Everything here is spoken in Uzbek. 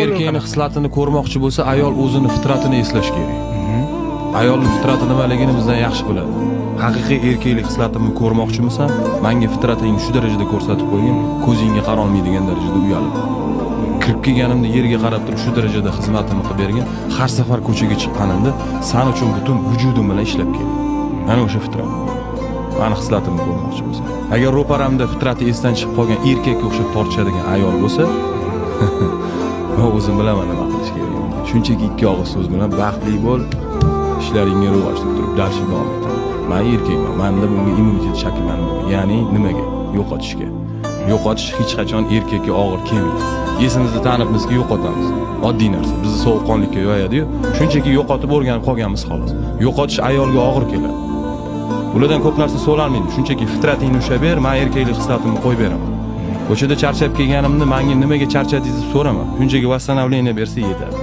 erkakning xislatini ko'rmoqchi bo'lsa, ayol o'zini fitratini eslash kerak. Ayolning fitrati nimaligini bizdan yaxshi biladi. Haqiqiy erkaklik xislatimni ko'rmoqchimisan, menga fitratingni shu darajada ko'rsatib qo'ygin, ko'zingga qara olmaydigan darajada uyalib. Kirib kelganimda yerga qarab turib shu darajada xizmatimni qilib bergin, har safar ko'chaga chiqqanimda sen uchun butun vujudim bilan ishlab kel. Mana o'sha fitrat. Meni xislatimni ko'rmoqchi bo'lsa. Agar ro'paramda fitrati esdan chiqib qolgan erkakka o'xshab tortishadigan ayol bo'lsa, men o'zim bilaman nima qilish kerak. Shunchaki ikki og'iz so'z bilan baxtli bo'l, ishlaringga rivojlanib turib darsga davom et. Men erkakman, menda bunga immunitet shakllanmagan. Ya'ni nimaga? Yo'qotishga. Yo'qotish hech qachon erkakka og'ir kelmaydi. Esimizni tanibmizki yo'qotamiz. Oddiy narsa. Bizni sovuqqonlikka yo'yadi-yu, shunchaki yo'qotib o'rganib qolganmiz xolos. Yo'qotish ayolga og'ir keladi. Ulardan ko'p narsa so'ralmaydi. Shunchaki fitratingni ushlab ber, men erkaklik hislatimni qo'yib beraman. Ko'chada charchab kelganimda menga nimaga charchadingiz deb so'rama. Shunchaki vassanavleniya bersa yetadi.